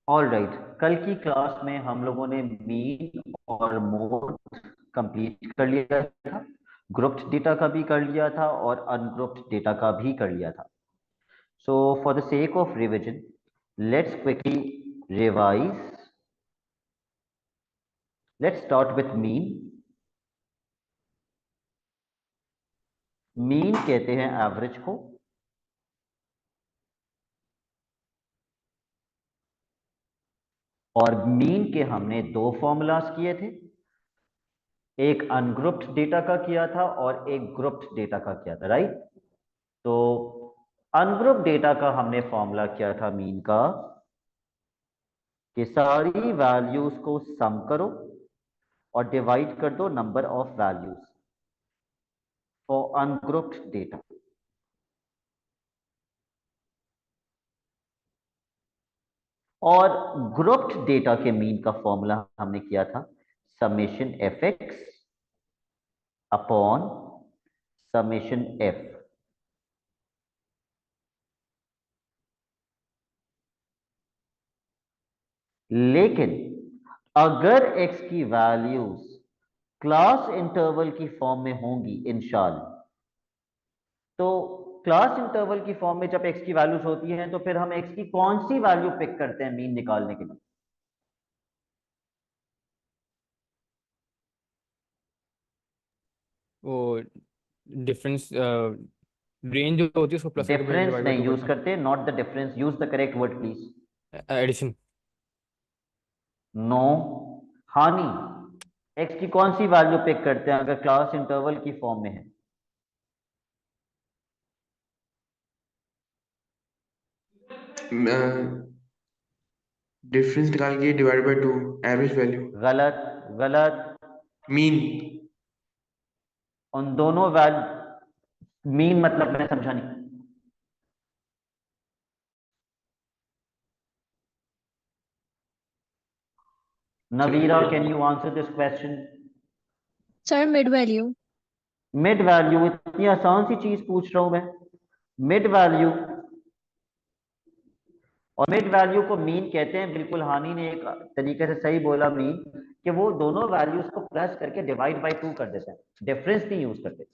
All right, कल की class में हम लोगों ने मीन और मोड कंप्लीट कर लिया था। ग्रुप्ड डेटा का भी कर लिया था और अनग्रुप्ड डेटा का भी कर लिया था। So for the sake of revision, let's quickly revise. Let's start with mean. Mean कहते हैं एवरेज को, और मीन के हमने दो फॉर्मूलाज किए थे। एक अनग्रुप्ड डेटा का किया था और एक ग्रुप्ड डेटा का किया था, राइट। तो अनग्रुप डेटा का हमने फॉर्मूला किया था मीन का कि सारी वैल्यूज को सम करो और डिवाइड कर दो number of values for ungrouped data. और ग्रुप्ड डेटा के मीन का फॉर्मूला हमने किया था summation f x upon summation F. लेकिन अगर x की वैल्यूज क्लास इंटरवल की फॉर्म में होंगी इंशाल्लाह, तो क्लास इंटरवल की फॉर्म में जब x की वैल्यूज होती हैं तो फिर हम x की कौन सी वैल्यू पिक करते हैं मीन निकालने के लिए? वो डिफरेंस रेंज जो होती है उसको प्लस करके फिर डिफरेंस डिवाइड बाई नहीं टू यूज करते हैं। करते, not the difference, use the correct word please. Addition. No हानि, x की कौन सी वैल्यू पिक करते हैं अगर क्लास इंटरवल की फॉर्म में है? डिफरेंस निकाल के divide by two, average value. गलत, गलत। मीन। उन दोनों वैल्यू मीन मतलब मैं समझा नहीं। Navira, can you answer this question? Sir mid value. Mid value, इतनी आसान सी चीज पूछ रहा हूं मैं। मिड वैल्यू, और मिड वैल्यू को मीन कहते हैं। बिल्कुल हानि ने एक तरीके से सही बोला मीन, कि वो दोनों वैल्यूज को प्लस करके डिवाइड बाय टू कर देते हैं, डिफरेंस नहीं यूज करते।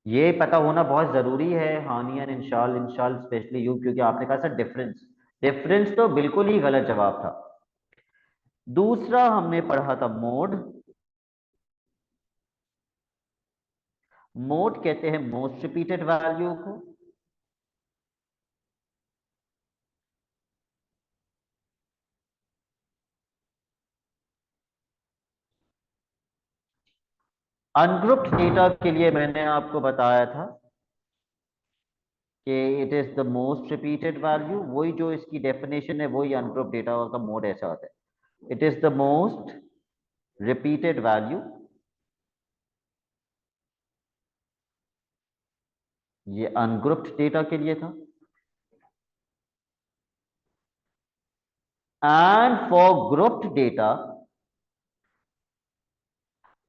ये पता होना बहुत जरूरी है हानि एंड इंशाल, इंशाल स्पेशली यू, क्योंकि आपने कहा सर डिफरेंस। डिफरेंस तो बिल्कुल ही गलत जवाब था। दूसरा हमने पढ़ा था मोड। मोड कहते हैं मोस्ट रिपीटेड वैल्यू को। अनग्रुप्ड डेटा के लिए मैंने आपको बताया था कि it is the most repeated value. वही जो इसकी डेफिनेशन है वही अनग्रुप्ड डेटा का मोड ऐसा होता है, it is the most repeated value. ये अनग्रुप्ड डेटा के लिए था। And for grouped data,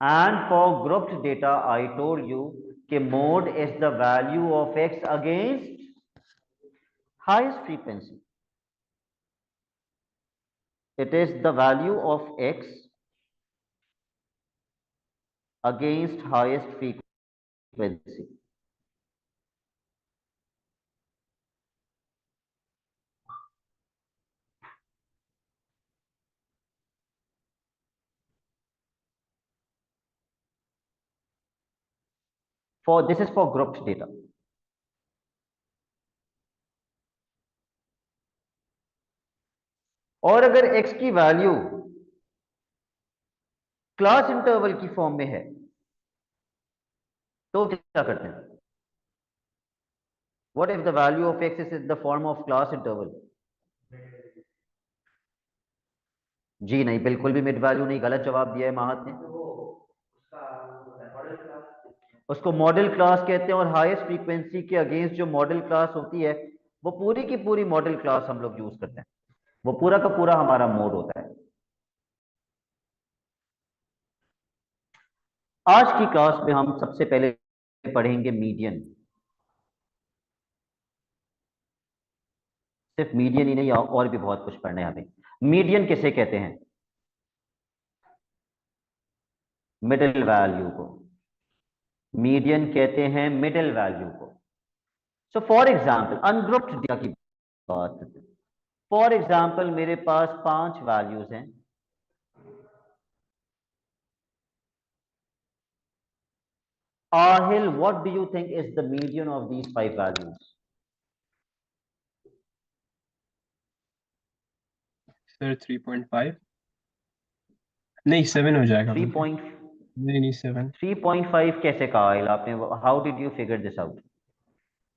I told you कि mode is the value of x against highest frequency. It is the value of x against highest frequency. For this is for grouped data. और अगर x की value class interval की form में है तो क्या करते हैं? What if the value of x is in the form of class interval? जी नहीं, बिल्कुल भी मिड वैल्यू नहीं, गलत जवाब दिया है माहत ने। उसको मॉडल क्लास कहते हैं, और हाईएस्ट फ्रीक्वेंसी के अगेंस्ट जो मॉडल क्लास होती है वो पूरी की पूरी मॉडल क्लास हम लोग यूज करते हैं। वो पूरा का पूरा हमारा मोड होता है। आज की क्लास में हम सबसे पहले पढ़ेंगे मीडियन। सिर्फ मीडियन ही नहीं, और भी बहुत कुछ पढ़ना है हमें। मीडियन किसे कहते हैं? मिडिल वैल्यू को मीडियन कहते हैं, मिडिल वैल्यू को। So for example ungrouped data की बात करते हैं। फॉर एग्जाम्पल मेरे पास 5 वैल्यूज हैं। Ahil, what do you think is the median of these 5 values? Sir 3.5 नहीं 7 हो जाएगा 3 बल्कि। point नहीं 7। 3.5 कैसे कहा आहिल आपने? How did you figure this out?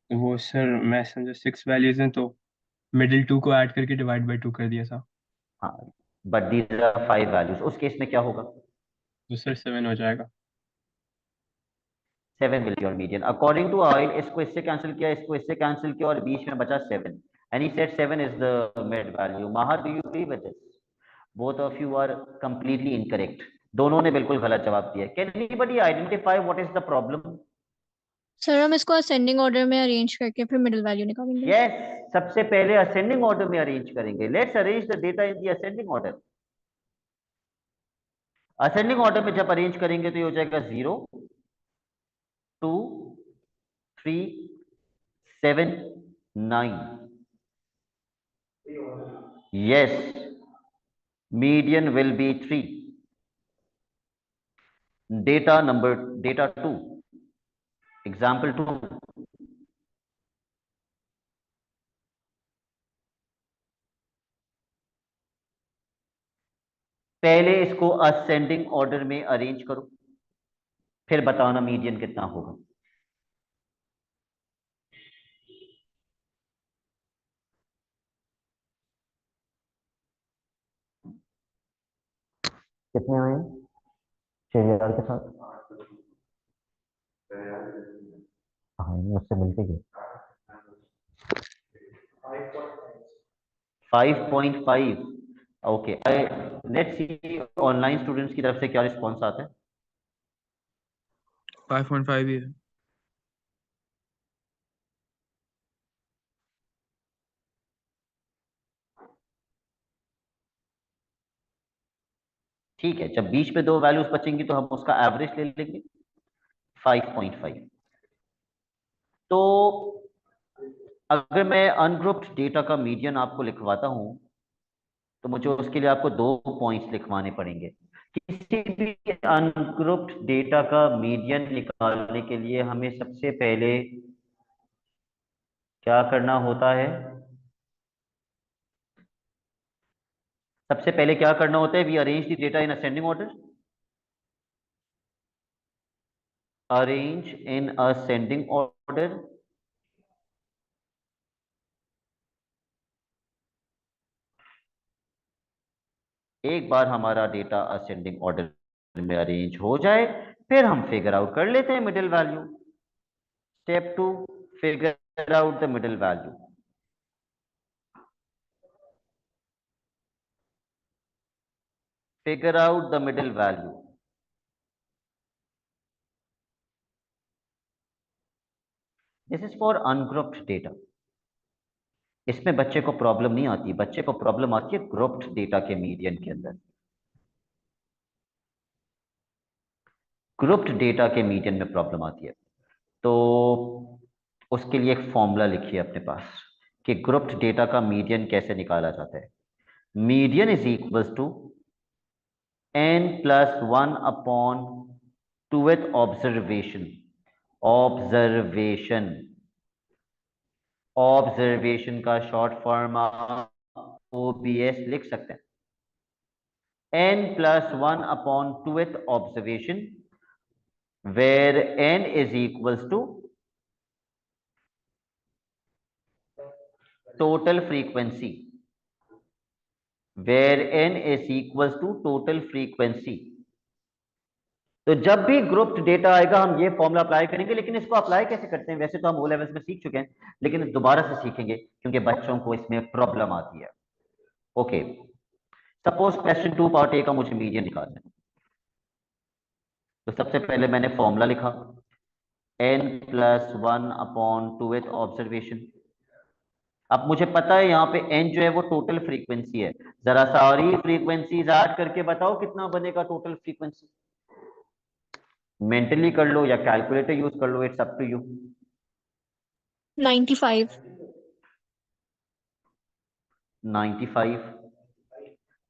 वो सर मैं समझा 6 वैल्यूज हैं तो मिडिल 2 को ऐड करके डिवाइड बाय 2 कर दिया था। हाँ, बट दीज आर 5 वैल्यूज। उस केस में क्या होगा? तो सर 7 हो जाएगा। 7 will be your median according to Ahil। इसको इससे कैंसिल किया, इसको इससे कैंसिल किया, और बीच में बचा 7, and he said 7 is the mid value। Mahar, do you agree with this? Both of you are completely incorrect। दोनों ने बिल्कुल गलत जवाब दिया। Can anybody identify what is the problem? Sir हम इसको असेंडिंग ऑर्डर में अरेंज करके फिर मिडिल वैल्यू निकालेंगे। Yes, सबसे पहले असेंडिंग ऑर्डर में अरेंज करेंगे। Let's arrange the data in the ascending order. Ascending order में जब अरेंज करेंगे तो ये हो जाएगा 0 2 3 7 9। yes, median will be 3। data 2, example 2। पहले इसको असेंडिंग ऑर्डर में अरेंज करो, फिर बताना मीडियन कितना होगा। कितने हुए? 6000 के साथ। हाँ, उससे मिलते गए 5.5। Okay, let's see online students की तरफ से क्या रिस्पॉन्स आता है। 5.5 ही है। ठीक है, जब बीच में 2 वैल्यूज बचेंगी तो हम उसका एवरेज ले लेंगे 5.5। तो अगर मैं अनग्रुप्ड डेटा का मीडियन आपको लिखवाता हूं तो मुझे उसके लिए आपको 2 पॉइंट्स लिखवाने पड़ेंगे। किसी भी अनग्रुप्ड डेटा का मीडियन निकालने के लिए हमें सबसे पहले क्या करना होता है? सबसे पहले क्या करना होता है? We arrange the data in ascending order. Arrange in ascending order. एक बार हमारा डेटा असेंडिंग ऑर्डर में अरेंज हो जाए फिर हम फिगर आउट कर लेते हैं middle value. Step 2, figure out the middle value. figure out the middle value। this is for ungrouped data। इसमें बच्चे को प्रॉब्लम नहीं आती, बच्चे को प्रॉब्लम आती है ग्रुप्ड डेटा के मीडियन के अंदर। ग्रुप्ड डेटा के मीडियन में प्रॉब्लम आती है, तो उसके लिए एक फॉर्मूला लिखिए अपने पास कि ग्रुप्ड डेटा का मीडियन कैसे निकाला जाता है। Median is equals to n+1 upon 2th observation. Observation का शॉर्ट फॉर्म OBS लिख सकते हैं। n+1 upon 2th observation where n is equals to total frequency। where n is equals to total frequency। तो जब भी ग्रुप्ड डेटा आएगा हम ये फॉर्मूला अप्लाई करेंगे, लेकिन इसको अप्लाई कैसे करते हैं वैसे तो हम ओ लेवल्स में सीख चुके हैं, लेकिन दोबारा से सीखेंगे क्योंकि बच्चों को इसमें प्रॉब्लम आती है। Okay, suppose question 2 part A का मुझे मीडियन निकालना है, तो सबसे पहले मैंने फॉर्मूला लिखा n+1 अपॉन 2th ऑब्जर्वेशन। अब मुझे पता है यहाँ पे n जो है वो टोटल फ्रीक्वेंसी है, जरा सारी फ्रीक्वेंसीज ऐड करके बताओ कितना बनेगा टोटल फ्रीक्वेंसी। मेंटली कर लो या कैलकुलेटर यूज कर लो, इट्स अप टू यू। 95। 95।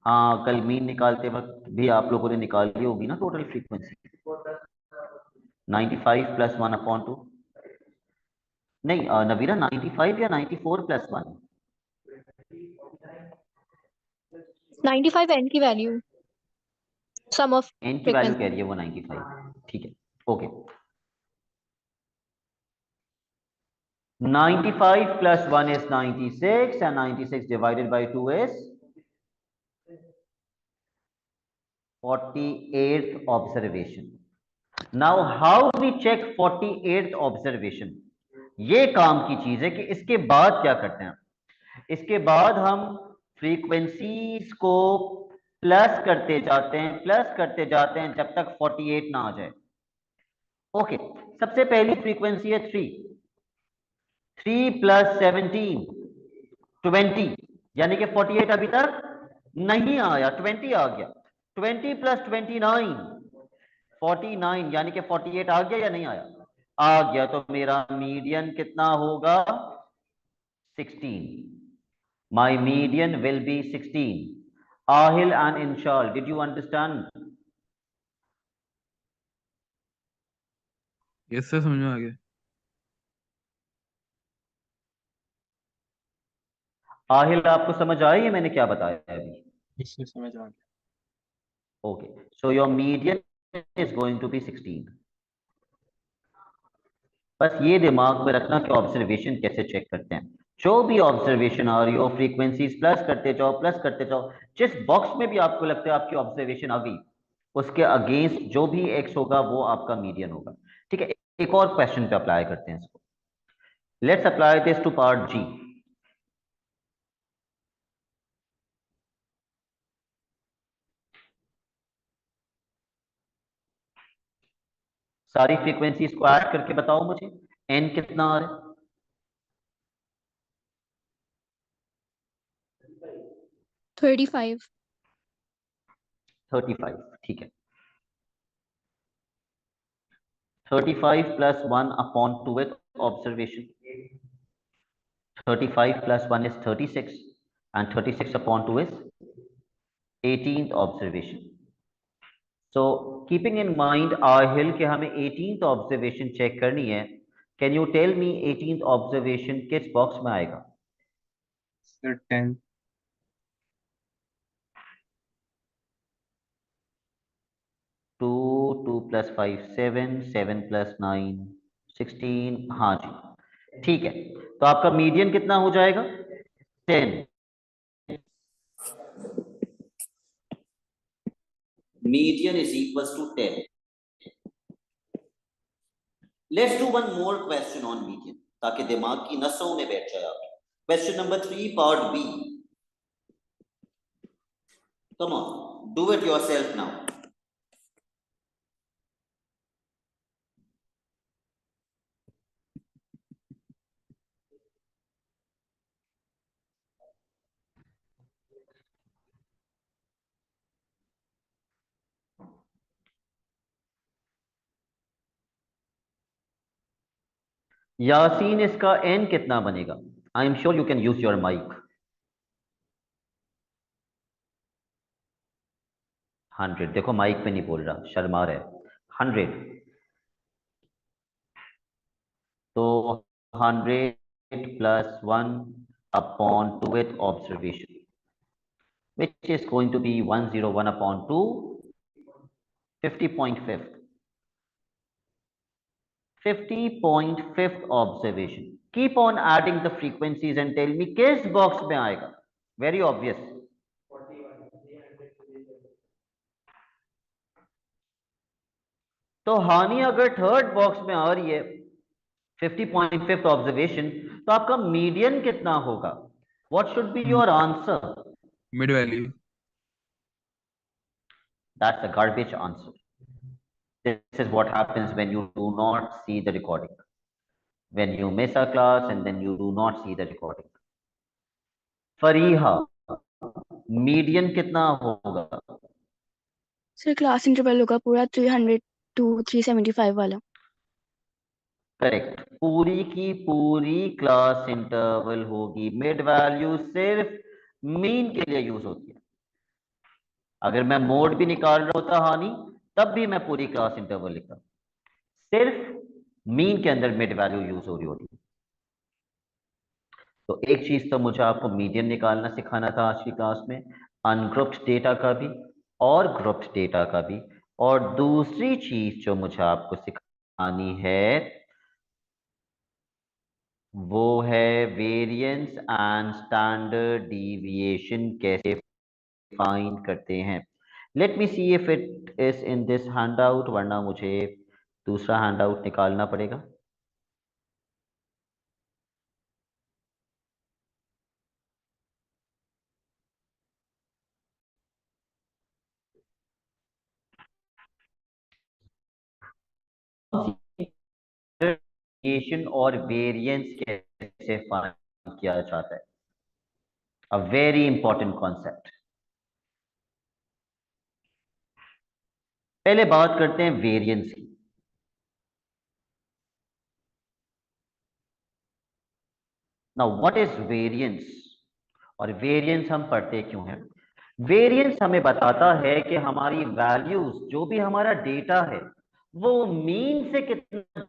हाँ, कल मीन निकालते वक्त भी आप लोगों ने निकाली होगी ना टोटल फ्रीक्वेंसी। 95 प्लस 1/2। नहीं नवीरा, 95 या 94 प्लस 1? 95 n की वैल्यू, सम ऑफ n की वैल्यू कह फ्रीक्वेंसी। रही है वो 95, ठीक है, okay. 95 plus 1 is 96 and 96 divided by 2 is 48th observation. Now how we check 48th observation? ये काम की चीज है कि इसके बाद क्या करते हैं। इसके बाद हम फ्रीक्वेंसीज को प्लस करते जाते हैं जब तक 48 ना आ जाए। ओके, सबसे पहली फ्रीक्वेंसी है 3। 3 प्लस 17 20, यानी कि 48 अभी तक नहीं आया, 20 आ गया। 20 प्लस 29 49, यानी कि 48 आ गया या नहीं आया? आ गया। तो मेरा मीडियन कितना होगा? 16। My median will be 16। Ahil and Inshal, did you understand? Yes sir, समझ में आ गया। आहिल, आपको समझ आई है मैंने क्या बताया अभी? इससे समझ आ गया। Okay, so your median is going to be 16. बस ये दिमाग में रखना कि ऑब्जर्वेशन कैसे चेक करते हैं। जो भी ऑब्जर्वेशन आ रही हो, फ्रीक्वेंसीज प्लस करते जाओ। जिस बॉक्स में भी आपको लगता है आपकी ऑब्जर्वेशन आ गई, उसके अगेंस्ट जो भी एक्स होगा वो आपका मीडियन होगा। ठीक है, एक और क्वेश्चन पे अप्लाई करते हैं इसको। Let's apply this to part G. सारी फ्रीक्वेंसीज को ऐड करके बताओ मुझे एन कितना आ रहा है। 35। 35, ठीक है। 35 plus 1/2th observation. 35 plus 1 is 36 and 36/2 is 18th observation. So keeping in mind Ahil कि हमें 18th observation check करनी है, can you tell me 18th observation किस बॉक्स में आएगा? सर 10। 2 plus 5 7, 7 plus 9 16। हाँ जी, ठीक है। तो आपका मीडियन कितना हो जाएगा? 10। Median is equals to 10. Let's do one more question on median, ताकि दिमाग की नसों में बैठ जाए आपके। Question number 3, part B. Come on, do it yourself now. Yasin, इसका n कितना बनेगा? I am sure you can use your mic. 100। देखो माइक पे नहीं बोल रहा, शर्मा रहा है। 100। तो 100 plus 1/2th observation, which is going to be 101/2, 50.5th 50.5th observation. Keep on adding the frequencies and tell me किस बॉक्स में आएगा। Very obvious. तो हानि अगर थर्ड बॉक्स में आ रही है 50.5th ऑब्जर्वेशन, तो आपका मीडियन कितना होगा? What should be your answer? Mid value. That's a garbage answer. This is what happens when you do not see the recording. When you miss a class and then you do not see the recording. Fariha, median कितना होगा? Sir class interval होगा पूरा 300 to 375 वाला। Correct, पूरी की पूरी class interval होगी। Mid value सिर्फ मीन के लिए यूज होती है। अगर मैं मोड भी निकाल रहा होता हानि, तब भी मैं पूरी क्लास इंटरवल लिखता, सिर्फ मीन के अंदर मिड वैल्यू यूज हो रही होती है। तो एक चीज तो मुझे आपको मीडियन निकालना सिखाना था आज की क्लास में, अनग्रुप्ड डेटा का भी और ग्रुप्ड डेटा का भी। और दूसरी चीज जो मुझे आपको सिखानी है वो है वेरिएंस एंड स्टैंडर्ड डिविएशन कैसे फाइंड करते हैं। Let me see if it is in this handout, वरना मुझे दूसरा हैंडआउट निकालना पड़ेगा। वेरिएशन और वेरिएंस कैसे फाइंड किया जाता है, अ वेरी इंपॉर्टेंट कॉन्सेप्ट। पहले बात करते हैं वेरिएंस की। नाउ व्हाट इज वेरिएंस, और वेरिएंस हम पढ़ते क्यों हैं? वेरिएंस हमें बताता है कि हमारी वैल्यूज, जो भी हमारा डेटा है, वो मीन से कितना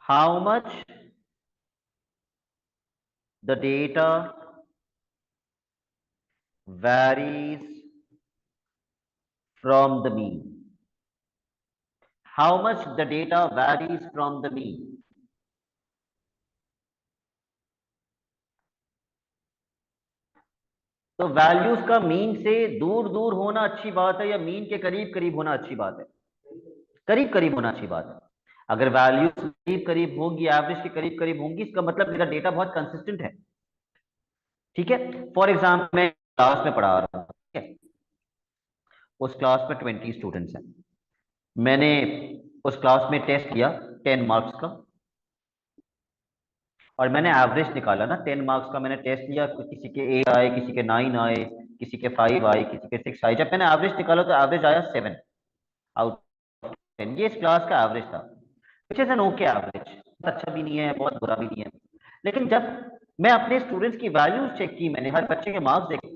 how much the data varies from the mean. How much the data varies from the mean? तो वैल्यूज का मीन से दूर दूर होना अच्छी बात है या मीन के करीब करीब होना अच्छी बात है? करीब करीब होना अच्छी बात है। अगर वैल्यूज करीब करीब होंगी, एवरेज के करीब करीब होंगी, इसका मतलब मेरा डेटा बहुत कंसिस्टेंट है। ठीक है, फॉर एग्जाम्पल मैं क्लास में पढ़ा रहा हूं, ठीक है, उस क्लास में 20 स्टूडेंट्स हैं। मैंने उस क्लास में टेस्ट किया 10 मार्क्स का, और मैंने एवरेज निकाला ना 10 मार्क्स का। मैंने टेस्ट लिया, किसी के 8 आए, किसी के 9 आए, किसी के 5 आए, किसी के 6 आए। जब मैंने एवरेज निकाला तो एवरेज आया 7 आउट ऑफ 10। ये इस क्लास का एवरेज था, which is an okay average. बहुत अच्छा भी नहीं है, बहुत बुरा भी नहीं है। लेकिन जब मैं अपने स्टूडेंट्स की वैल्यूज चेक की, मैंने हर बच्चे के मार्क्स देखे,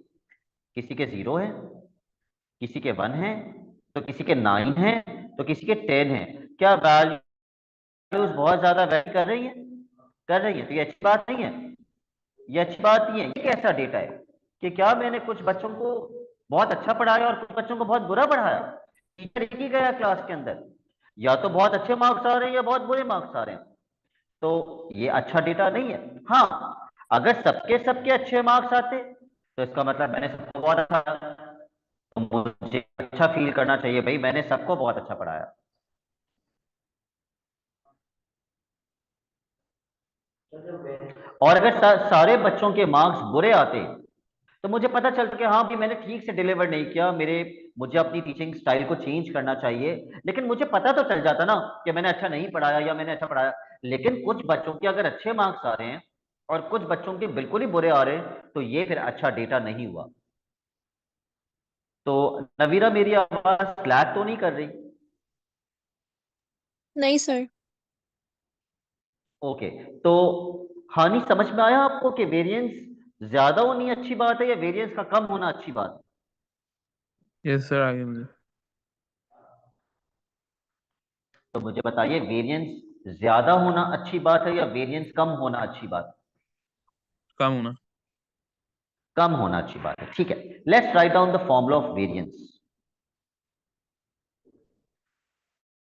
किसी के 0 है, किसी के 1 है, तो किसी के 9 है, तो किसी के 10 है। क्या वैल्यूज बहुत ज्यादा वैरी कर रही है? कर रही है। तो ये अच्छी बात नहीं है, ये अच्छी बात नहीं है। ये कैसा डेटा है कि क्या मैंने कुछ बच्चों को बहुत अच्छा पढ़ाया और कुछ बच्चों को बहुत बुरा पढ़ाया? टीचर एक ही गया क्लास के अंदर, या तो बहुत अच्छे मार्क्स आ रहे हैं या बहुत बुरे मार्क्स आ रहे हैं। तो ये अच्छा डेटा नहीं है। हाँ, अगर सबके सबके अच्छे मार्क्स आते तो इसका मतलब मैंने सबको बहुत अच्छा, तो मुझे अच्छा फील करना चाहिए, भाई मैंने सबको बहुत अच्छा पढ़ाया। और अगर सारे बच्चों के मार्क्स बुरे आते तो मुझे पता चलता कि हाँ भी मैंने ठीक से डिलीवर नहीं किया, मुझे अपनी टीचिंग स्टाइल को चेंज करना चाहिए। लेकिन मुझे पता तो चल जाता ना कि मैंने अच्छा नहीं पढ़ाया या मैंने अच्छा पढ़ाया। लेकिन कुछ बच्चों के अगर अच्छे मार्क्स आ रहे हैं और कुछ बच्चों के बिल्कुल ही बुरे आ रहे हैं, तो ये फिर अच्छा डेटा नहीं हुआ। तो नवीरा, मेरी आवाज लैग तो नहीं कर रही? नहीं सर। ओके, तो हानि समझ में आया आपको कि वेरिएंस ज्यादा होनी अच्छी बात है या वेरिएंस का कम होना अच्छी बात है? यस सर, आगे मुझे। तो मुझे बताइए, वेरिएंस ज्यादा होना अच्छी बात है या वेरिएंस कम होना अच्छी बात है? कम होना। कम होना अच्छी बात है। ठीक है, let's write down the formula of variance.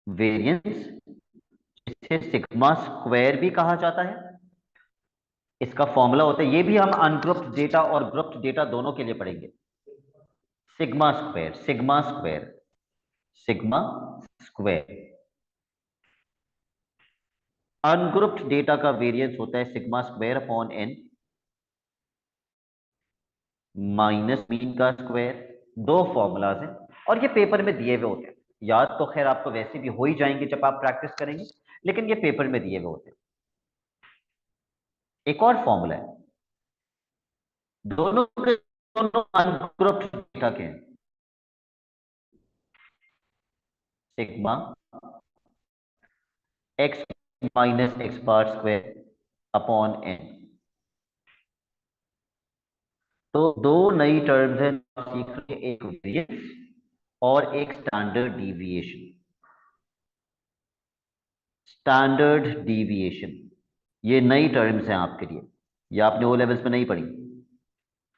Variance, जिसे सिग्मा स्क्वायर भी कहा जाता है, इसका फॉर्मूला होता है, ये भी हम अनग्रुप्ड डेटा और ग्रुप्ड डेटा दोनों के लिए पढ़ेंगे। Sigma square, sigma square, sigma square. Ungrouped data का वेरिएंस होता है sigma square upon n minus mean का स्क्वायर। दो फॉर्मूलाज हैं और ये पेपर में दिए हुए होते हैं। याद तो खैर आपको वैसे भी हो ही जाएंगे जब आप प्रैक्टिस करेंगे, लेकिन ये पेपर में दिए हुए होते हैं। एक और फॉर्मूला है, दोनों के दोनों अनग्रुप्ड डेटा के हैं। Sigma x minus x bar square upon N. तो दो नई टर्म्स हैं, सीख रहे हैं, एक वेरिएंस और एक स्टैंडर्ड डिविएशन। स्टैंडर्ड डिविएशन ये नई टर्म्स हैं आपके लिए, ये आपने ओ लेवल्स में नहीं पढ़ी।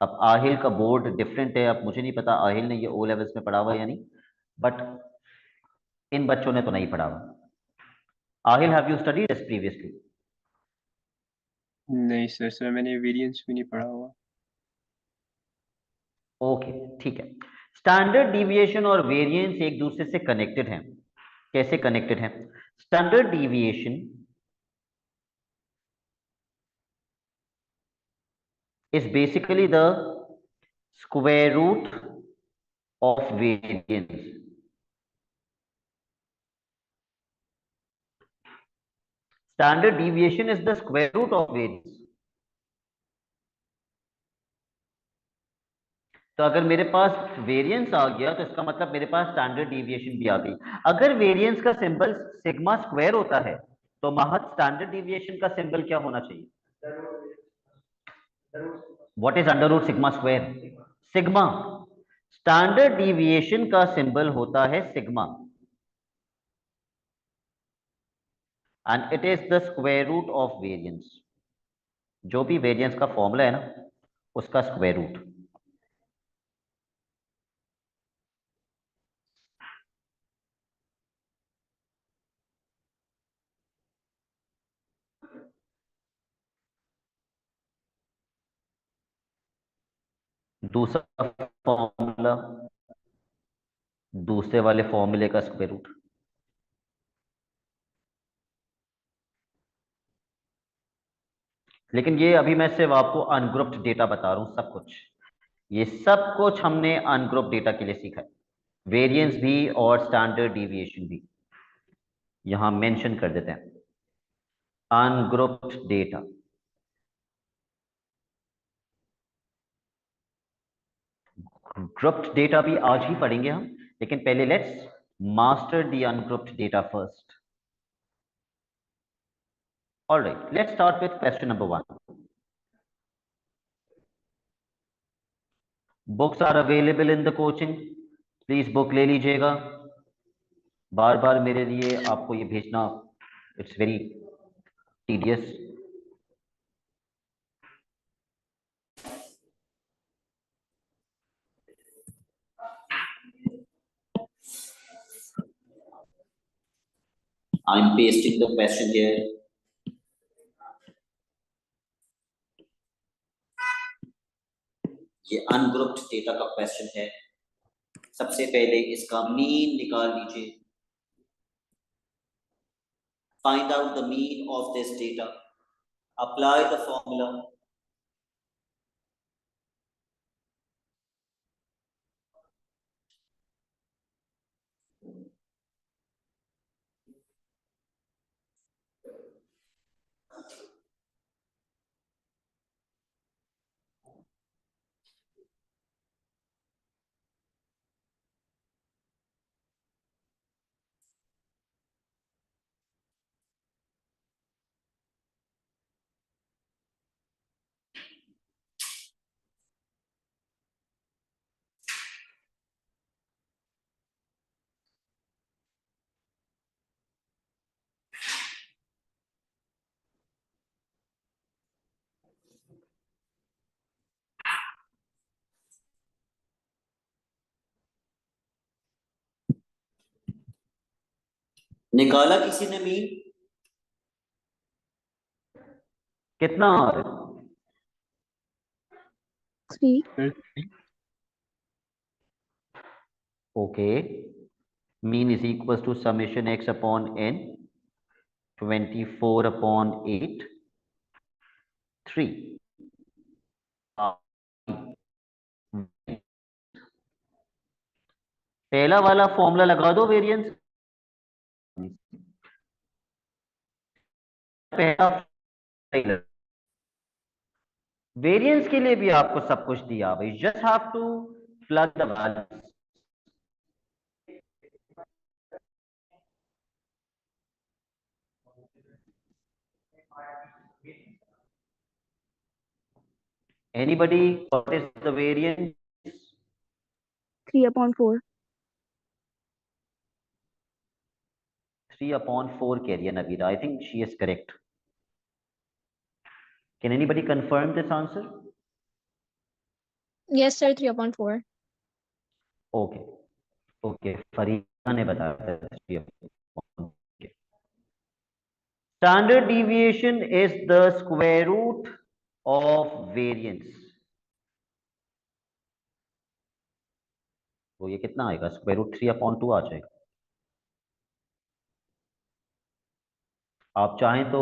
अब आहिल का बोर्ड डिफरेंट है, अब मुझे नहीं पता आहिल ने ये ओ लेवल्स में पढ़ा हुआ या नहीं, बट इन बच्चों ने तो नहीं पढ़ा हुआ। Aahil, have you studied this previously? नहीं सर मैंने वेरिएंस भी नहीं पढ़ा हुआ। ओके, ठीक है। स्टैंडर्ड डिविएशन और वेरिएंस एक दूसरे से कनेक्टेड हैं। कैसे कनेक्टेड हैं? Standard deviation is basically the square root of variance. Standard deviation is the square root of variance. तो अगर मेरे पास वेरिएंस आ गया तो इसका मतलब मेरे पास स्टैंडर्ड डिविएशन भी आ गई। अगर वेरिएंस का सिंबल सिग्मा स्क्वायर होता है तो महज स्टैंडर्ड डिविएशन का सिंबल क्या होना चाहिए? What is under root sigma square? Sigma. Standard deviation का सिंबल होता है sigma and it is the square root of variance. जो भी वेरिएंस का फॉर्मूला है ना, उसका स्क्वायर रूट। दूसरा फॉर्मूला, दूसरे वाले फॉर्मूले का स्क्वायर रूट। लेकिन ये अभी मैं सिर्फ आपको अनग्रुप्ड डेटा बता रहा हूं, सब कुछ, ये सब कुछ हमने अनग्रुप्ड डेटा के लिए सीखा है। वेरिएंस भी और स्टैंडर्ड डिविएशन भी यहां मेंशन कर देते हैं। अनग्रुप्ड डेटा, ग्रुप्ड डेटा भी आज ही पढ़ेंगे हम, लेकिन पहले let's master the ungrouped data first. Alright, let's start with question number 1। Books are available in the coaching, please book ले लीजिएगा। बार बार मेरे लिए आपको ये भेजना, it's very tedious. I'm pasting the question here. ये अनग्रुप्ड डेटा का क्वेश्चन है। सबसे पहले इसका मीन निकाल लीजिए। Find out the mean of this data. Apply the formula. निकाला किसी ने मीन? कितना आ रहा है? 3. Sir okay, mean is equal to summation x upon n, 24 upon 8, 3। पहला वाला फॉर्मूला लगा दो वेरिएंस। पहला वेरिएंस के लिए भी आपको सब कुछ दिया भाई, just have to plug the values. Anybody, what is the variance? 3/4. 3/4 kg, Nabila. I think she is correct. Can anybody confirm this answer? Yes, sir, 3/4. Okay. Okay. Farida ने बताया 3/4. Standard deviation is the square root of variance. तो ये कितना आएगा? Square root 3/2 आ जाएगा। आप चाहें तो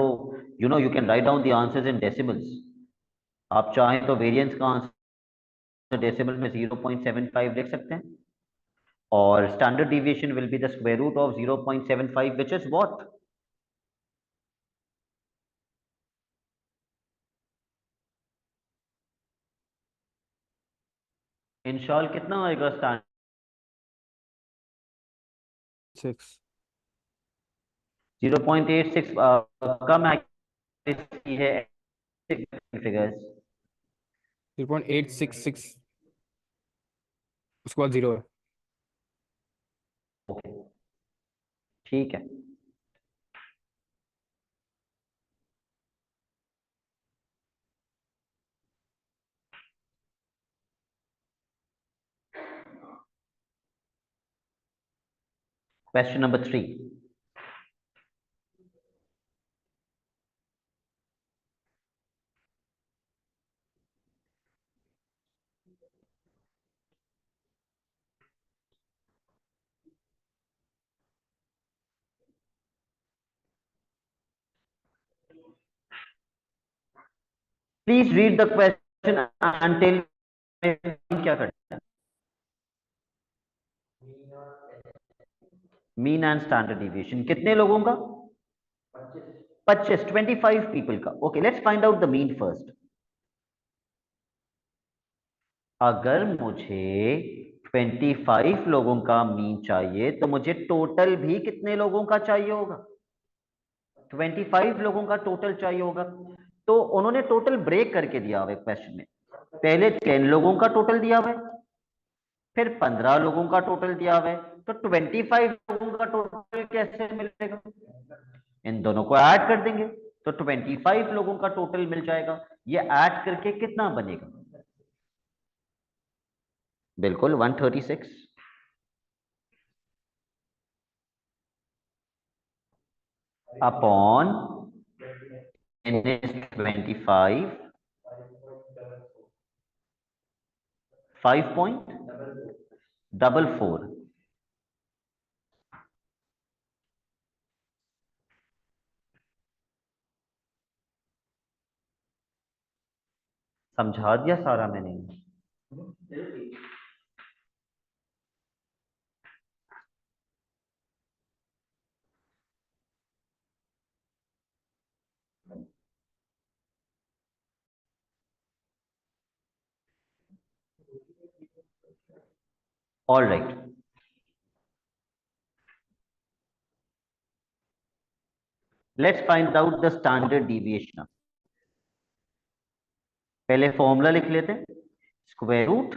you can write down the answers in decimals. आप चाहें तो वेरिएंस का आंसर डेसिमल में 0.75 लिख सकते हैं, और standard deviation will be the square root of 0.75 which is what? Inshal कितना आएगा स्टैंडर्ड? 6 0.86 कम accuracy है फिगर्स। 0.866 उसके बाद 0 है। ओके ठीक है। Question number 3. Please read the question and tell me क्या करना है। मीन एंड स्टैंडर्ड डिविएशन कितने लोगों का? 25 पीपल का। Okay, let's find out the mean first. अगर मुझे 25 लोगों का मीन चाहिए तो मुझे टोटल भी कितने लोगों का चाहिए होगा? 25 लोगों का टोटल चाहिए होगा। तो उन्होंने टोटल ब्रेक करके दिया हुआ है क्वेश्चन में। पहले 10 लोगों का टोटल दिया हुआ है, फिर 15 लोगों का टोटल दिया हुआ है, तो 25 लोगों का टोटल कैसे मिलेगा? इन दोनों को ऐड कर देंगे तो 25 लोगों का टोटल मिल जाएगा। ये ऐड करके कितना बनेगा? बिल्कुल 136 अपॉन 25 5.44। समझा दिया सारा मैंने। All right. Let's find out the standard deviation. पहले फॉर्मूला लिख लेते हैं। Square root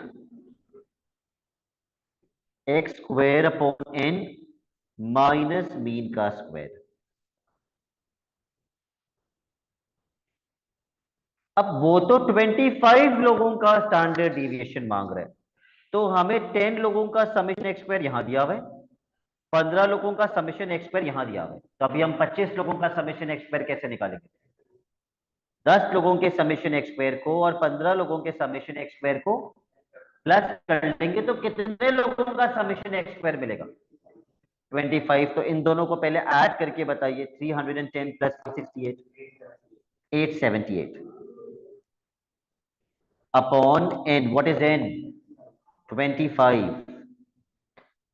x square upon n minus mean का स्क्वायर। अब वो तो 25 लोगों का स्टैंडर्ड डिविएशन मांग रहे हैं, तो हमें 10 लोगों का समेशन एक्स स्क्वायर यहां दिया हुआ है, 15 लोगों का समेशन एक्स स्क्वायर यहां दिया हुआ है। तो अभी हम 25 लोगों का समेशन एक्स स्क्वायर कैसे निकालेंगे? 10 लोगों के समेशन एक्स स्क्वायर को और 15 लोगों के समेशन एक्स स्क्वायर को प्लस कर लेंगे तो कितने लोगों का समेशन एक्स स्क्वायर मिलेगा? 25। तो इन दोनों को पहले ऐड करके बताइए। 310 plus 68 878 upon n. What is n? 25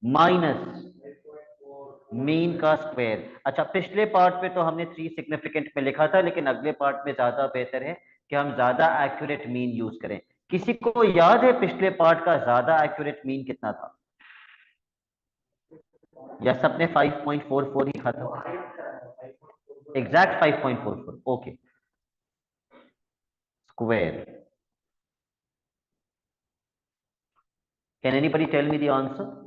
minus mean का स्क्वायर। अच्छा, पिछले पार्ट पे तो हमने 3 सिग्निफिकेंट में लिखा था, लेकिन अगले पार्ट में ज्यादा बेहतर है कि हम ज्यादा एक्यूरेट मीन यूज करें। किसी को याद है पिछले पार्ट का ज्यादा एक्यूरेट मीन कितना था, या सबने 5.44 ही खत्म? Exact 5.44, okay. Square, can anybody tell me the answer?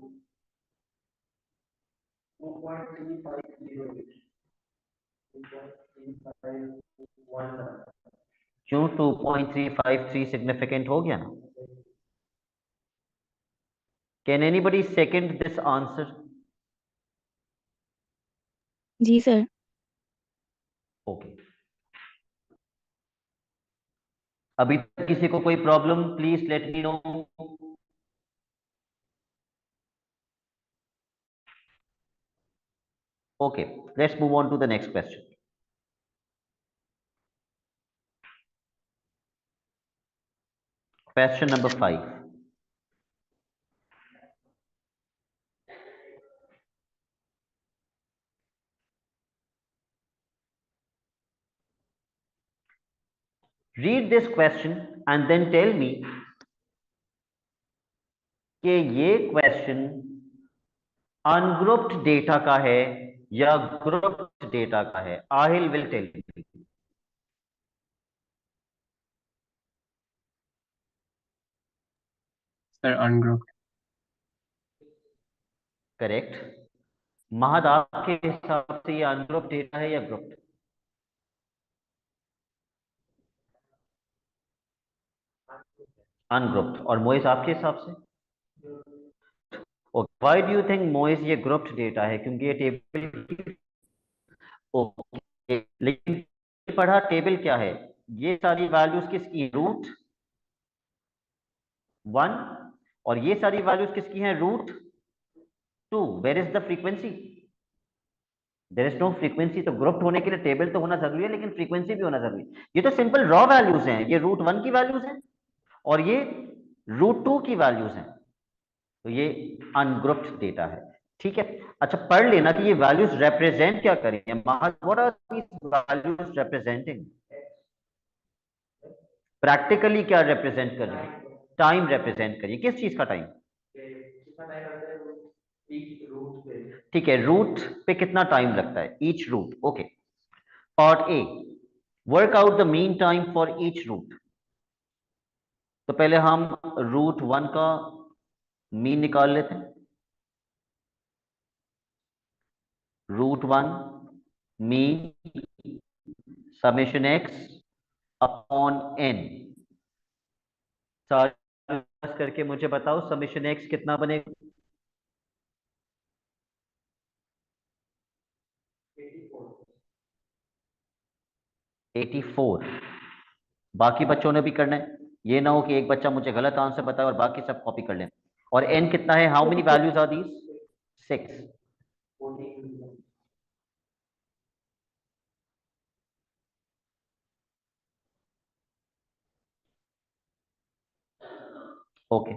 क्यों 2.353 सिग्निफिकेंट हो गया ना? Can anybody second this answer? जी सर। ओके, अभी तक किसी को कोई problem? Please let me know. Okay, let's move on to the next question. Question number 5. Read this question and then tell me कि ये क्वेश्चन अनग्रुप्ड डेटा का है या ग्रुप्ड डेटा का है। Ahil will tell me. Sir ungrouped. Correct. Mahad, आपके हिसाब से ये अनग्रुप्ड डेटा है या ग्रुप्ड? अनग्रुप्ड। और मोइस आपके हिसाब से? Okay, why do you think Moiz ये ग्रुप्ड डेटा है? क्योंकि ये टेबल, ओके, लेकिन पढ़ा टेबल क्या है? ये सारी वैल्यूज किसकी? रूट 1। और ये सारी वैल्यूज किसकी हैं? Root 2। Where is the frequency? There is no frequency. तो ग्रुप्ड होने के लिए टेबल तो होना जरूरी है, लेकिन फ्रीक्वेंसी भी होना जरूरी है। ये तो सिंपल रॉ वैल्यूज हैं, ये रूट 1 की वैल्यूज हैं और ये रूट 2 की वैल्यूज हैं, तो ये अनग्रुप्ड डेटा है। ठीक है, अच्छा पढ़ लेना कि ये वैल्यूज रिप्रेजेंट क्या करेंगे। What are these values representing? Practically क्या रिप्रेजेंट कर रही है? टाइम रिप्रेजेंट करिए। किस चीज का टाइम? ठीक है, रूट पे कितना टाइम लगता है? Each route. ओके, part A, work out the mean time for each route. तो पहले हम रूट 1 का मीन निकाल लेते हैं। Route 1 mean summation x upon n. करके मुझे बताओ समेशन एक्स कितना बनेगा? 84। बाकी बच्चों ने भी करना है, ये ना हो कि एक बच्चा मुझे गलत आंसर बताए और बाकी सब कॉपी कर लें। और एन कितना है? How many values are these? 6। Okay,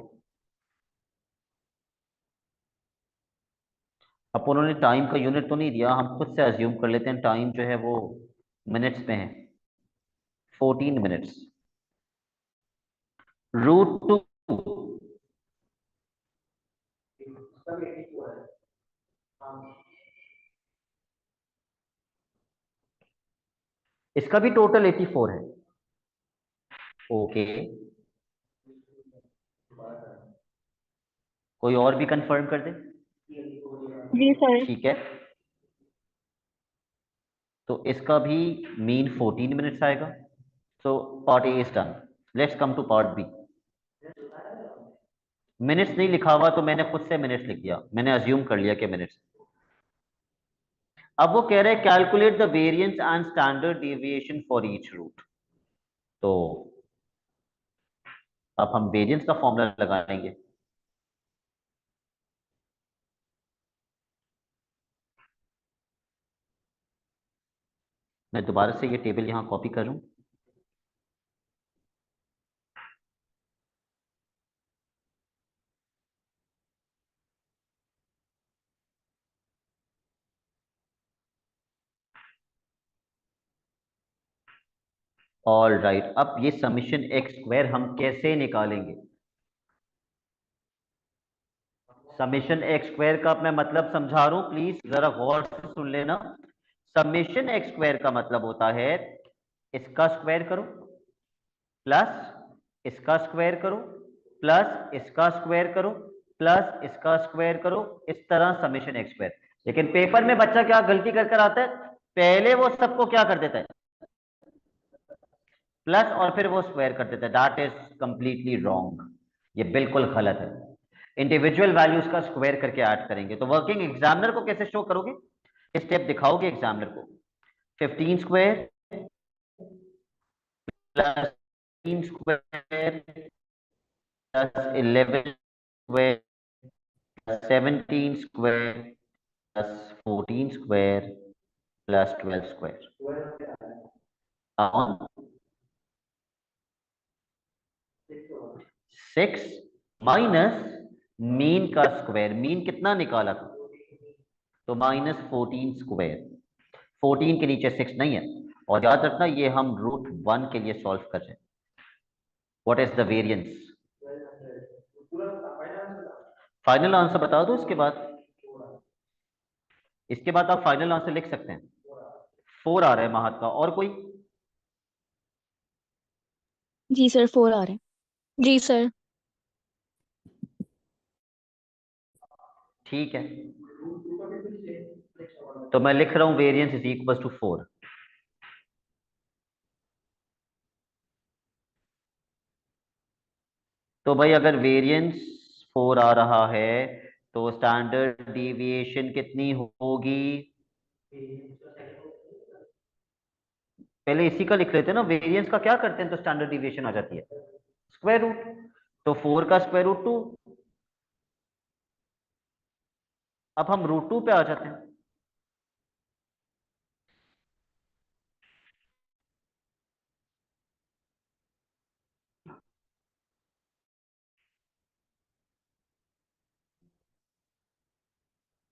अब उन्होंने टाइम का यूनिट तो नहीं दिया, हम खुद से अज्यूम कर लेते हैं टाइम जो है वो मिनट्स में है। 14 मिनट्स। रूट 2 इसका भी टोटल 84 है। ओके, कोई और भी कंफर्म कर दे? जी सर। ठीक है, तो इसका भी मीन 14 मिनट्स आएगा। So part A is done. Let's come to part B. Minutes नहीं लिखा हुआ तो मैंने खुद से मिनट्स लिख दिया, मैंने अज्यूम कर लिया कि मिनट्स। अब वो कह रहे हैं calculate the variance and standard deviation for each route. तो अब हम वेरिएंस का फॉर्मूला लगाएंगे। मैं दोबारा से ये टेबल यहां कॉपी करूं। ऑल राइट, अब ये समीशन एक्स स्क्वायर हम कैसे निकालेंगे? समीशन एक्स स्क्वायर का मैं मतलब समझा रहा हूं, प्लीज जरा गौर से सुन लेना। समीशन एक्स स्क्वायर का मतलब होता है इसका स्क्वायर करो प्लस इसका स्क्वायर करो प्लस इसका स्क्वायर करो प्लस इसका स्क्वायर करो, इस तरह समीशन एक्स स्क्वायर। लेकिन पेपर में बच्चा क्या गलती कर कर आता है, पहले वो सबको क्या कर देता है, प्लस और फिर वो स्क्वायर कर देता है। दैट इज कंप्लीटली रॉन्ग, ये बिल्कुल गलत है। इंडिविजुअल वैल्यूज का स्क्वायर करके ऐड करेंगे। तो वर्किंग एग्जामिनर को कैसे शो करोगे, स्टेप दिखाओगे एग्जामिनर को। 15 square plus 3 square plus 11 square plus 17 square plus 14 square plus 12 square. 6 minus mean का स्क्वायर, मीन कितना निकाला था, तो माइनस 14 स्क्वायर। 14 के नीचे 6 नहीं है। और याद रखना ये हम √1 के लिए सॉल्व कर रहे हैं। What is the variance? Final answer बता दो इसके बाद। इसके बाद आप फाइनल आंसर लिख सकते हैं। 4 आ रहा है महत का। और कोई? जी सर 4 आ रहे हैं। जी सर। ठीक है, तो मैं लिख रहा हूं वेरिएंस इज इक्वल टू 4। तो भाई अगर वेरिएंस 4 आ रहा है तो स्टैंडर्ड डिविएशन कितनी होगी? पहले इसी का लिख लेते हैं ना, वेरिएंस का क्या करते हैं तो स्टैंडर्ड डिविएशन आ जाती है स्क्वायर रूट। तो 4 का स्क्वायर रूट 2। अब हम √2 पे आ जाते हैं।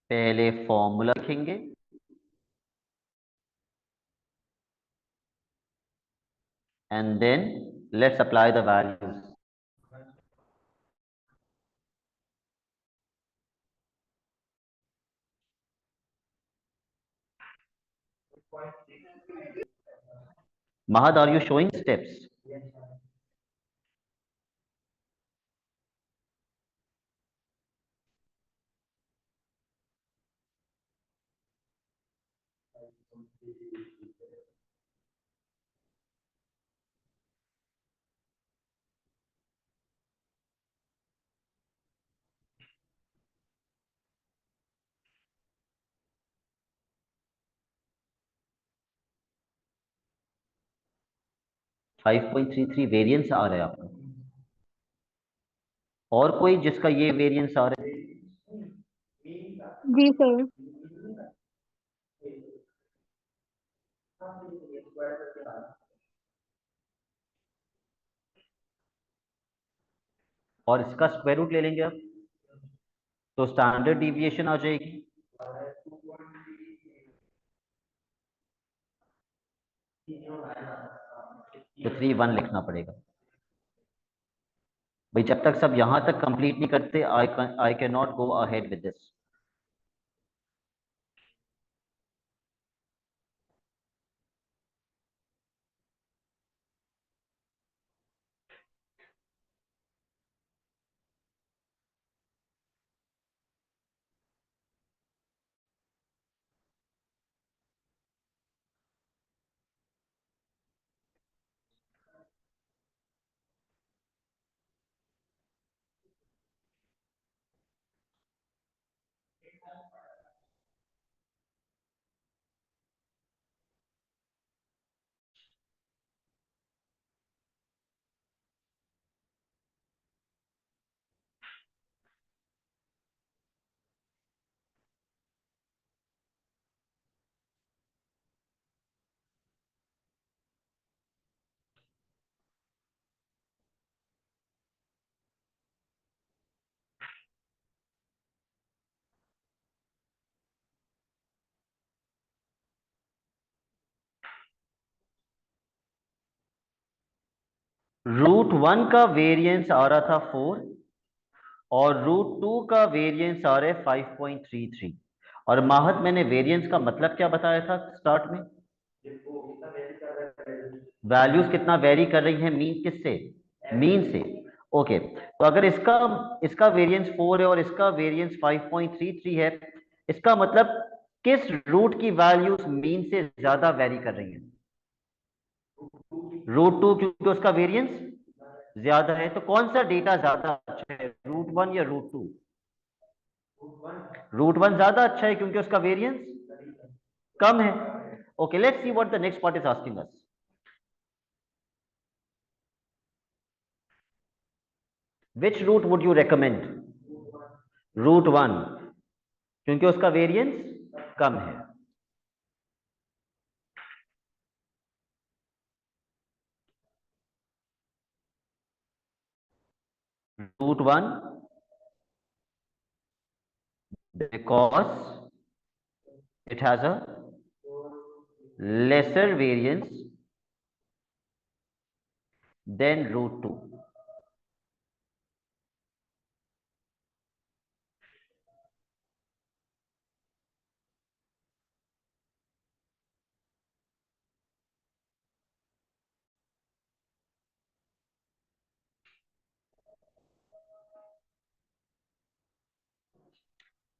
पहले फॉर्मूला लिखेंगे and then let's apply the values. Mahad, are you showing steps? .33 variance आ रहा है आपका। और कोई जिसका ये वेरिएंस आ रहा है? जी सर। और इसका स्क्वायर रूट ले लेंगे आप तो स्टैंडर्ड डिविएशन आ जाएगी। तो 3 1 लिखना पड़ेगा भाई। जब तक सब यहां तक कंप्लीट नहीं करते I can not go ahead with this. √1 का वेरिएंस आ रहा था 4 और √2 का वेरिएंस आ रहा है 5.33। और माहत मैंने वेरिएंस का मतलब क्या बताया था स्टार्ट में? वैल्यूज कितना वेरी कर रही हैं मीन किससे? मीन से। ओके, तो अगर इसका वेरिएंस 4 है और इसका वेरिएंस 5.33 है, इसका मतलब किस रूट की वैल्यूज मीन से ज्यादा वेरी कर रही हैं? √2, क्योंकि उसका वेरिएंस ज्यादा है। तो कौन सा डेटा ज्यादा अच्छा है, √1 या √2? √1 ज्यादा अच्छा है क्योंकि उसका वेरिएंस कम है। Okay, let's see what the next part is asking us. Which route would you recommend? √1, क्योंकि उसका वेरिएंस कम है। √1 because it has a lesser variance than √2.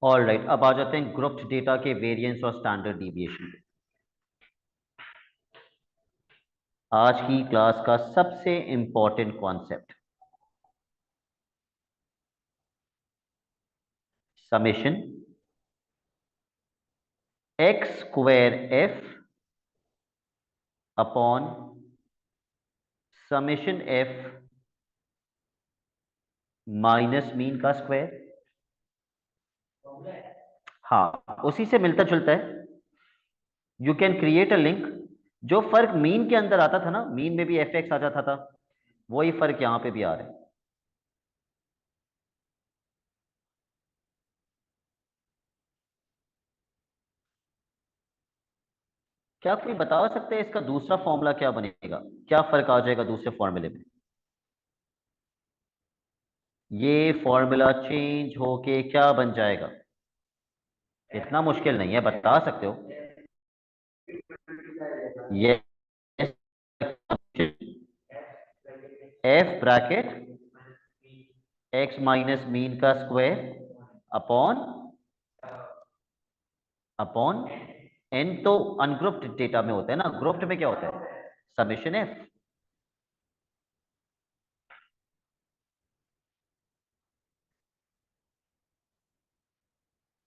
All right, अब आ जाते हैं ग्रुप्ड डेटा के वेरिएंस और स्टैंडर्ड डिविएशन। आज की क्लास का सबसे important concept, summation x² f upon summation f minus mean का स्क्वायर। हाँ, उसी से मिलता जुलता है। You can create a link. जो फर्क मीन के अंदर आता था ना, मीन में भी fx आ जाता था, वही फर्क यहां पे भी आ रहा है। क्या कोई बता सकते हैं इसका दूसरा फॉर्मूला क्या बनेगा? क्या फर्क आ जाएगा दूसरे फॉर्मूले में? ये फॉर्मूला चेंज होके क्या बन जाएगा? इतना मुश्किल नहीं है, बता सकते हो। ये f bracket x minus mean का स्क्वायर अपॉन अपॉन n। तो अनग्रुप्ड डेटा में होता है ना, ग्रुप्ड में क्या होता है? Summation f।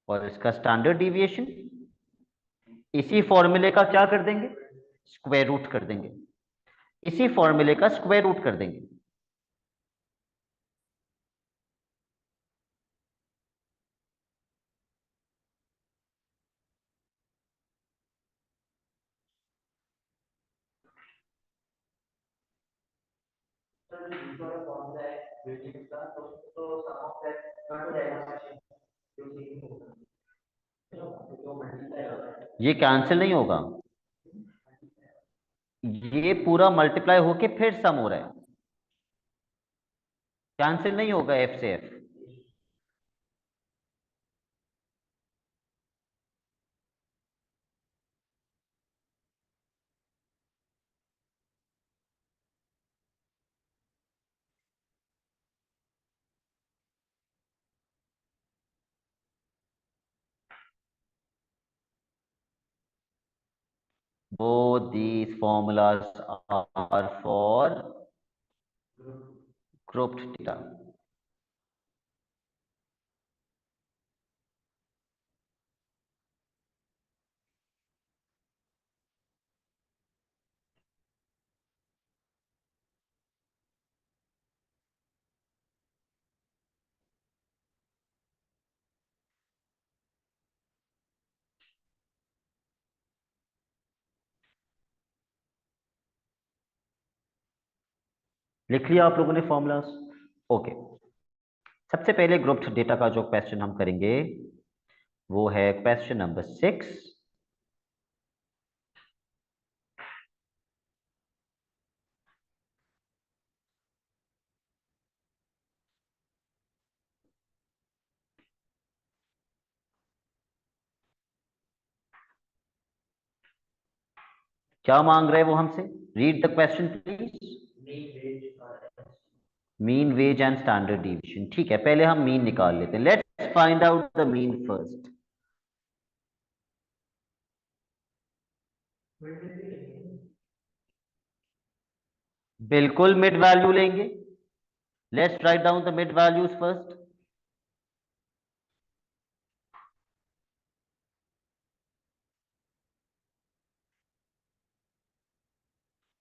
और इसका स्टैंडर्ड डिविएशन इसी फॉर्मूले का क्या कर देंगे? स्क्वायर रूट कर देंगे। इसी फॉर्मूले का स्क्वायर रूट कर देंगे। ये कैंसिल नहीं होगा, ये पूरा मल्टीप्लाई होके फिर सम हो रहा है, कैंसिल नहीं होगा f से f। Both these formulas are for grouped data. लिख लिया आप लोगों ने फॉर्मूलाज? ओके, सबसे पहले ग्रुप्ड डेटा का जो क्वेश्चन हम करेंगे वो है क्वेश्चन नंबर 6। क्या मांग रहे हैं वो हमसे? Read the question please. Mean wage and standard division. ठीक है, पहले हम मीन निकाल लेते हैं। Let's find out the mean first. बिल्कुल मिड वैल्यू लेंगे। Let's write down the mid values first.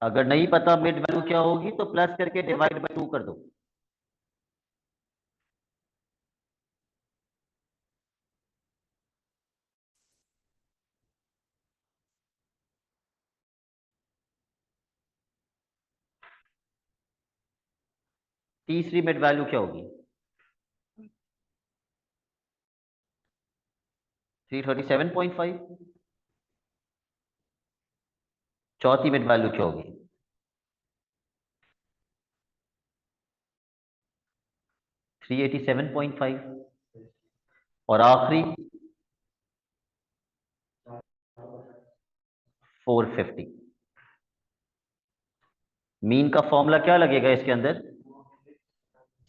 अगर नहीं पता मिड वैल्यू क्या होगी तो प्लस करके डिवाइड बाय 2 कर दो। तीसरी मिड वैल्यू क्या होगी? 337.5। चौथी मिड वैल्यू क्या होगी? 387.5। और आखिरी 450। मीन का फॉर्मूला क्या लगेगा इसके अंदर?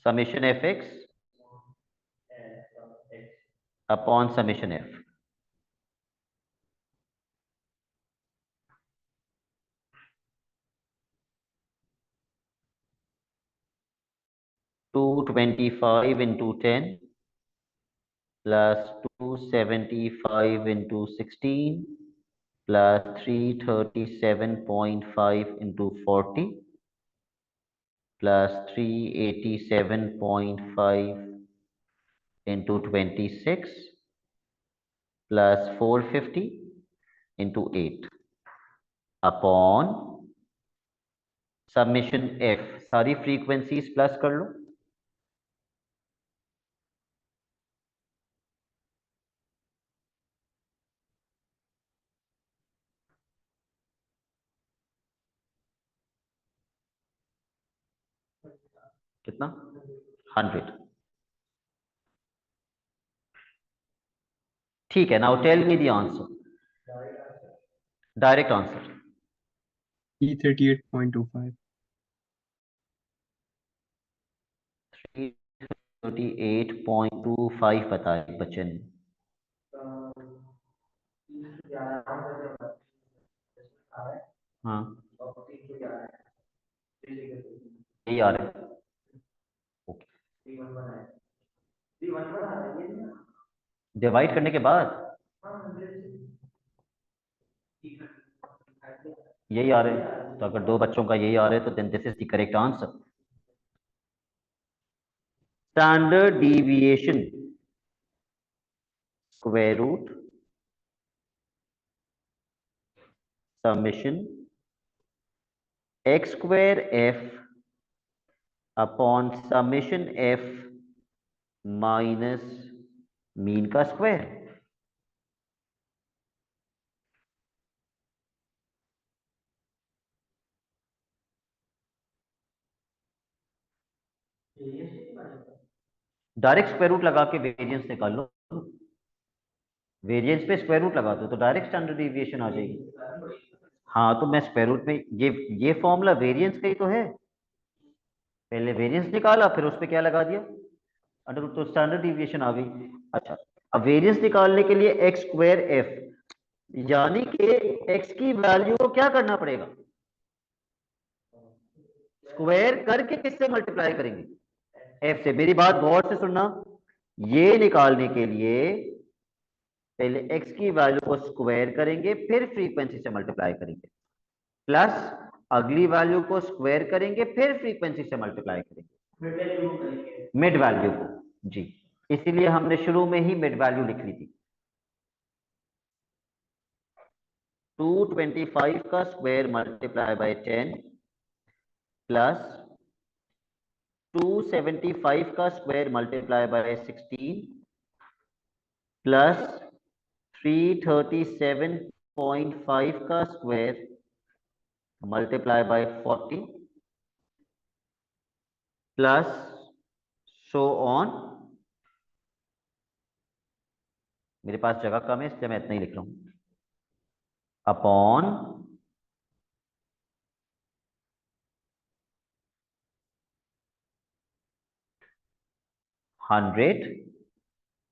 Summation f x upon summation f. Two 25 into 10 plus 275 into 16 plus 337.5 into 40 plus 387.5 into 26 plus 450 into 8 upon submission f. सारी फ्रीक्वेंसीज प्लस कर लो। कितना? 100। ठीक है, now tell me the answer. Direct answer. E38.25। 38.25 बताया बच्चे ने। हाँ, यही आ रहा है। डिवाइड करने के बाद यही आ रहे हैं। तो अगर दो बच्चों का यही आ रहा है तो then this is the correct answer. Standard deviation square root summation x square f upon summation f minus mean का स्क्वायर। डायरेक्ट स्क्वायर रूट लगा के वेरिएंस निकाल लो। वेरिएंस पे स्क्वायर रूट लगा दो तो डायरेक्ट स्टैंडर्ड डिविएशन आ जाएगी। हाँ, तो मैं स्क्वायर रूट में ये फॉर्मूला वेरिएंस का ही तो है। पहले वेरिएंस निकाला फिर उस पे क्या लगा दिया, अंडर रूट, तो स्टैंडर्ड डिविएशन आ गई। अच्छा, अब वेरिएंस निकालने के लिए एक्स स्क्वायर एफ, यानी कि एक्स की वैल्यू को क्या करना पड़ेगा? स्क्वायर करके किससे मल्टीप्लाई करेंगे? एफ से। मेरी बात गौर से सुनना, ये निकालने के लिए पहले एक्स की वैल्यू को स्क्वायर करेंगे फिर फ्रीक्वेंसी से मल्टीप्लाई करेंगे, प्लस अगली वैल्यू को स्क्वायर करेंगे फिर फ्रीक्वेंसी से मल्टीप्लाई करेंगे मिड वैल्यू को। जी, इसीलिए हमने शुरू में ही मिड वैल्यू लिख ली थी। 225 का स्क्वायर मल्टीप्लाई बाय 10 प्लस 275 का स्क्वायर मल्टीप्लाई बाय 16 प्लस 337.5 का square multiply by 40 plus so on. मेरे पास जगह कम है इसलिए मैं इतना ही लिख रहा हूं। अपॉन 100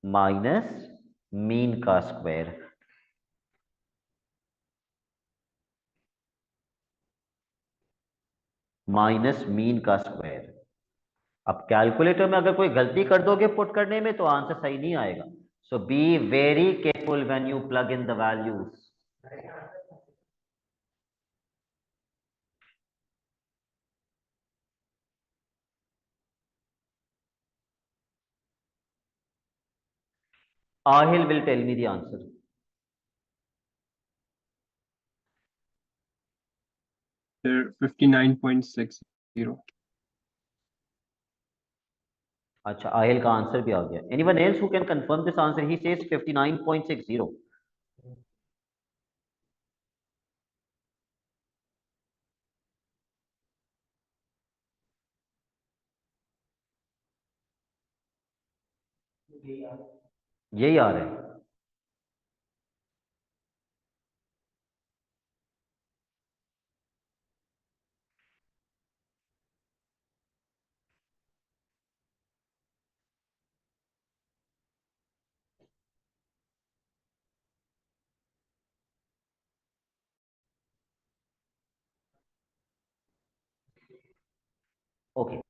माइनस मीन का स्क्वायर। माइनस मीन का स्क्वायर। अब कैलकुलेटर में अगर कोई गलती कर दोगे पुट करने में तो आंसर सही नहीं आएगा। So be very careful when you plug in the values. Ahil will tell me the answer. Sir, 59.60. अच्छा, आहिल का आंसर भी आ गया। Anyone else who can confirm this answer? He says 59.60. यही आ रहा है। Okay.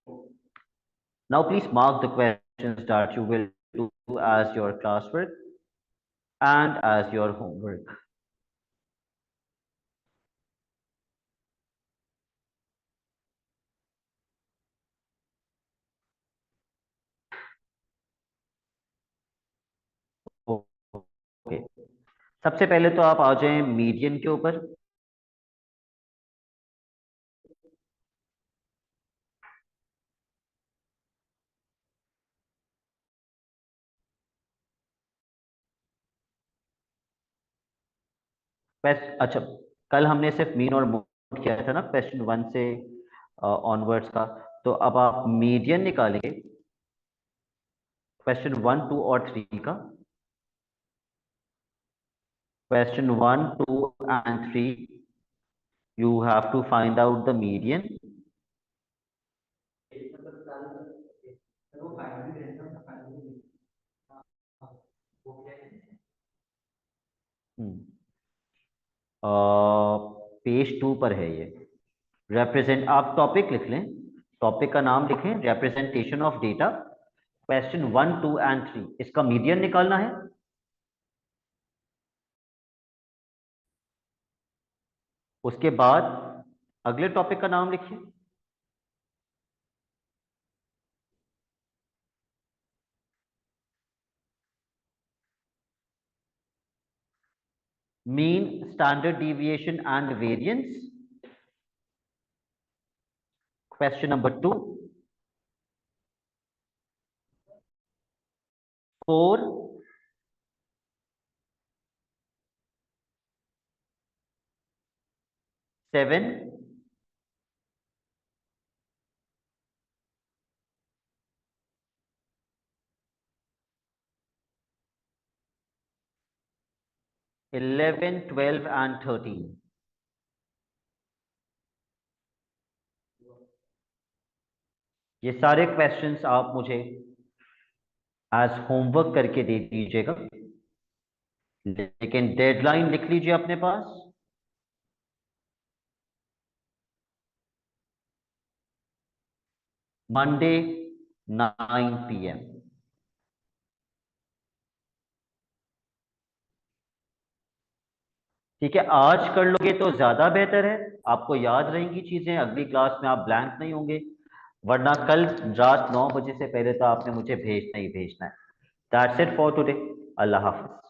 Now please mark the questions that you will do as your classwork and as your homework. Okay, सबसे पहले तो आप आ जाएं मीडियन के ऊपर। अच्छा, कल हमने सिर्फ मीन और मोड किया था ना क्वेश्चन 1 से ऑनवर्ड्स का। तो अब आप मीडियन निकालेंगे क्वेश्चन 1, 2 और 3 का। Question 1, 2 and 3, you have to find out the median. Page 2 पर है ये। रिप्रेजेंट, आप टॉपिक लिख लें, टॉपिक का नाम लिखें representation of data. Question 1, 2 and 3, इसका मीडियन निकालना है। उसके बाद अगले टॉपिक का नाम लिखिए। Mean, standard deviation and variance. Question number 2, 4, 7, 11, 12 and 13। ये सारे क्वेश्चंस आप मुझे एज होमवर्क करके दे दीजिएगा, लेकिन डेडलाइन लिख लीजिए अपने पास। Monday 9 PM। ठीक है, आज कर लोगे तो ज्यादा बेहतर है, आपको याद रहेंगी चीजें, अगली क्लास में आप ब्लैंक नहीं होंगे। वरना कल रात 9 बजे से पहले तो आपने मुझे भेजना ही भेजना है। That's it for today. Allah Hafiz.